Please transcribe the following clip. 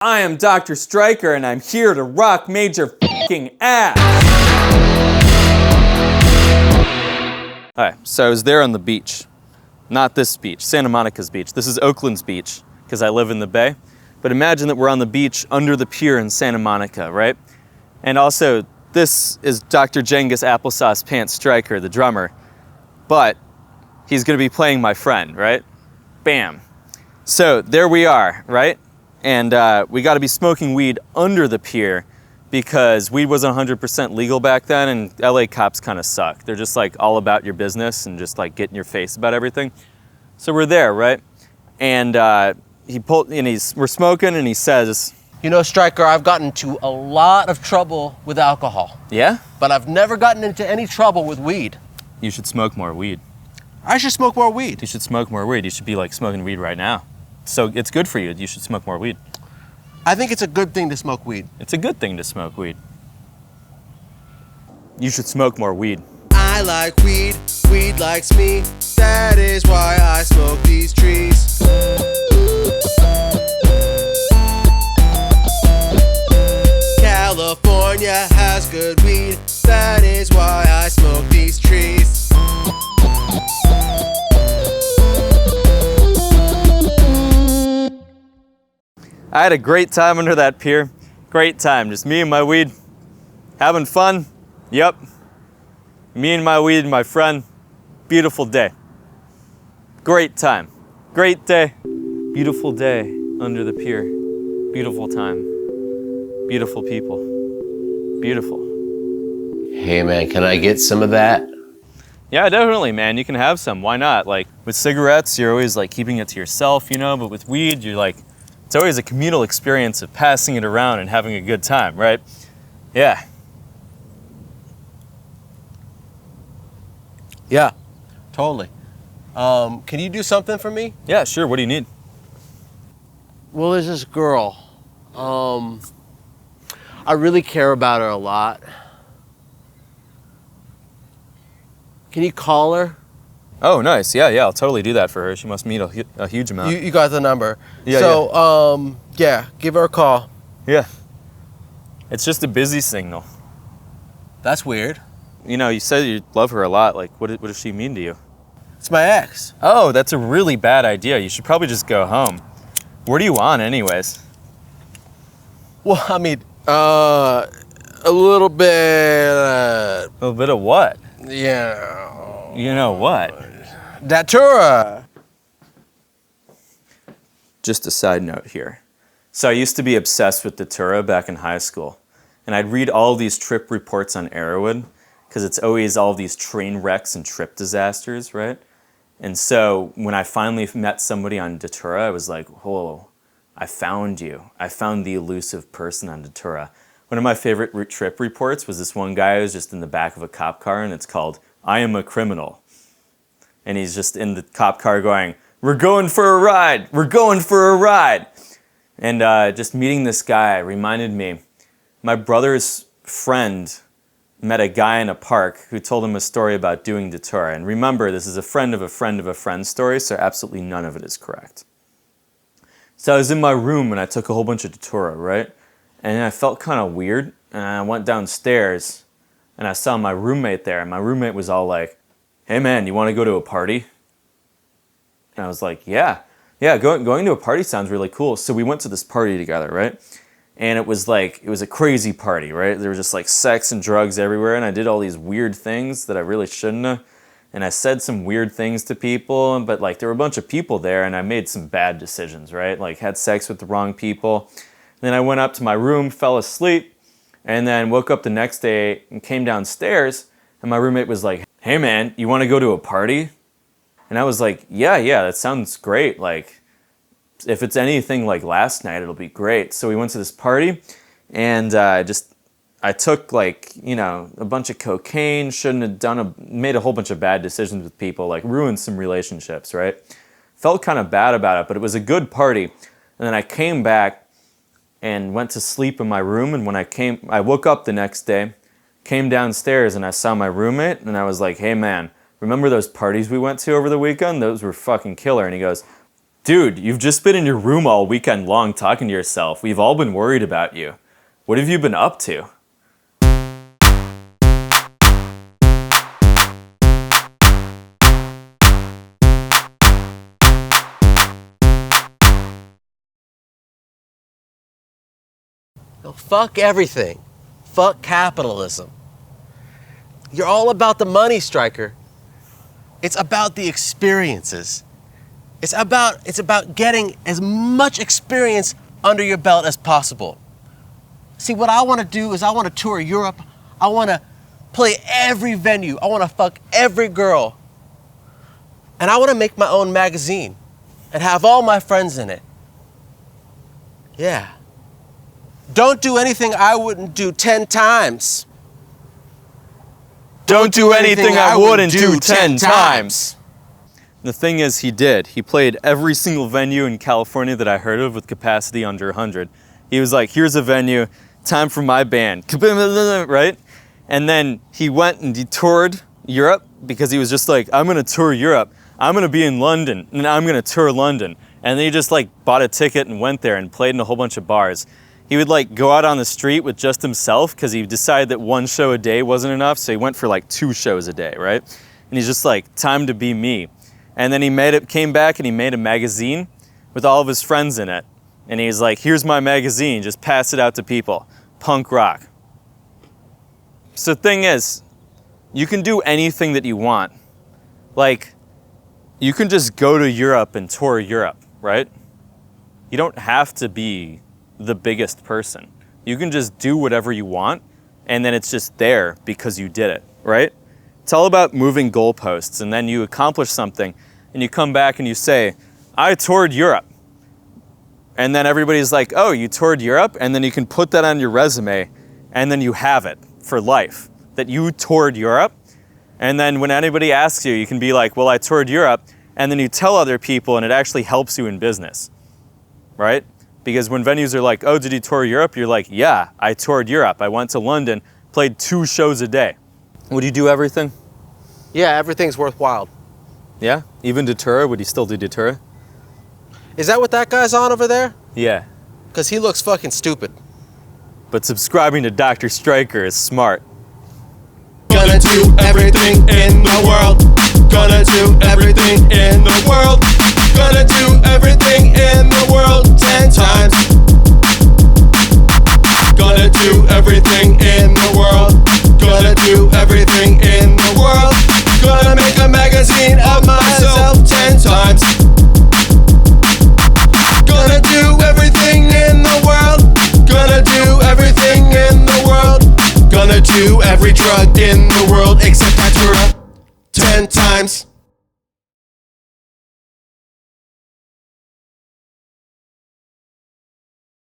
I am Dr. Stryker, and I'm here to rock major fucking ass. Alright, so I was there on the beach. Not this beach, Santa Monica's beach. This is Oakland's beach, because I live in the Bay. But imagine that we're on the beach under the pier in Santa Monica, right? And also, this is Dr. Jengus Applesauce Pants Stryker, the drummer. But he's gonna be playing my friend, right? Bam. So there we are, right? And we got to be smoking weed under the pier because weed wasn't 100% legal back then, and LA cops kind of suck. They're just like all about your business and just like get in your face about everything. So we're there, right? And we're smoking, and he says, "You know, Stryker, I've gotten into a lot of trouble with alcohol. Yeah? But I've never gotten into any trouble with weed." You should smoke more weed. I should smoke more weed. You should smoke more weed. You should be like smoking weed right now. So it's good for you. You should smoke more weed. I think it's a good thing to smoke weed. It's a good thing to smoke weed. You should smoke more weed. I like weed, weed likes me. That is why I smoke these trees. California has good weed. That is why I smoke these trees. I had a great time under that pier. Great time. Just me and my weed. Having fun. Yep. Me and my weed and my friend. Beautiful day. Great time. Great day. Beautiful day under the pier. Beautiful time. Beautiful people. Beautiful. Hey man, can I get some of that? Yeah, definitely, man. You can have some. Why not? Like with cigarettes, you're always like keeping it to yourself, you know, but with weed, you're like, it's always a communal experience of passing it around and having a good time, right? Yeah. Yeah, totally. Can you do something for me? Yeah, sure. What do you need? Well, there's this girl. I really care about her a lot. Can you call her? Oh, nice. Yeah, I'll totally do that for her. She must mean a huge amount. You got the number. Yeah, so, yeah, give her a call. Yeah. It's just a busy signal. That's weird. You know, you said you love her a lot. Like, what does she mean to you? It's my ex. Oh, that's a really bad idea. You should probably just go home. What do you want anyways? Well, I mean, a little bit, A little bit of what? yeah. You know what? Datura. Just a side note here. So I used to be obsessed with Datura back in high school. And I'd read all these trip reports on Arrowwood, because it's always all these train wrecks and trip disasters, right? And so when I finally met somebody on Datura, I was like, whoa, I found you. I found the elusive person on Datura. One of my favorite trip reports was this one guy who was just in the back of a cop car, and it's called, "I Am a Criminal." And he's just in the cop car going, "We're going for a ride. We're going for a ride." And just meeting this guy reminded me, my brother's friend met a guy in a park who told him a story about doing Datura. And remember, this is a friend of a friend of a friend story, so absolutely none of it is correct. So I was in my room and I took a whole bunch of Datura, right? And I felt kind of weird, and I went downstairs and I saw my roommate there, and my roommate was all like, "Hey man, you want to go to a party?" And I was like, yeah, going to a party sounds really cool. So we went to this party together, right? And it was a crazy party, right? There was just like sex and drugs everywhere, and I did all these weird things that I really shouldn't have. And I said some weird things to people, but like there were a bunch of people there, and I made some bad decisions, right? Like had sex with the wrong people. And then I went up to my room, fell asleep, and then woke up the next day and came downstairs, and my roommate was like, "Hey man, you want to go to a party?" And I was like, yeah, that sounds great. Like, if it's anything like last night, it'll be great. So we went to this party, and I took like, you know, a bunch of cocaine, made a whole bunch of bad decisions with people, like ruined some relationships, right? Felt kind of bad about it, but it was a good party. And then I came back and went to sleep in my room, and when I woke up the next day, came downstairs, and I saw my roommate, and I was like, "Hey man, remember those parties we went to over the weekend? Those were fucking killer." And he goes, Dude, you've just been in your room all weekend long talking to yourself. We've all been worried about you. What have you been up to? No, fuck everything. Fuck capitalism. You're all about the money, Striker. It's about the experiences. It's about getting as much experience under your belt as possible. See, what I want to do is I want to tour Europe. I want to play every venue. I want to fuck every girl. And I want to make my own magazine and have all my friends in it. Yeah. Don't do anything I wouldn't do 10 times. Don't do anything I wouldn't do 10 times. The thing is, he did. He played every single venue in California that I heard of with capacity under 100. He was like, here's a venue, time for my band, right? And then he went and he toured Europe because he was just like, I'm gonna tour Europe. I'm gonna be in London and I'm gonna tour London. And then he just like bought a ticket and went there and played in a whole bunch of bars. He would like go out on the street with just himself because he decided that one show a day wasn't enough. So he went for like 2 shows a day, right? And he's just like, time to be me. And then came back and he made a magazine with all of his friends in it. And he's like, here's my magazine, just pass it out to people. Punk rock. So the thing is, you can do anything that you want. Like, you can just go to Europe and tour Europe, right? You don't have to be the biggest person. You can just do whatever you want, and then it's just there because you did it, right? It's all about moving goalposts, and then you accomplish something, and you come back and you say, I toured Europe. And then everybody's like, oh, you toured Europe? And then you can put that on your resume, and then you have it for life, that you toured Europe. And then when anybody asks you, you can be like, well, I toured Europe, and then you tell other people, and it actually helps you in business, right? Because when venues are like, oh, did you tour Europe? You're like, yeah, I toured Europe. I went to London, played 2 shows a day. Would you do everything? Yeah, everything's worthwhile. Yeah? Even Datura? Would you still do Datura? Is that what that guy's on over there? Yeah. Because he looks fucking stupid. But subscribing to Dr. Striker is smart. Gonna do everything in the world. Gonna do everything in the world. Gonna do everything in the world 10 times. Gonna do everything in the world. Gonna do everything in the world. Gonna make a magazine of myself 10 times. Gonna do everything in the world. Gonna do everything in the world. Gonna do every drug in the world except Datura 10 times.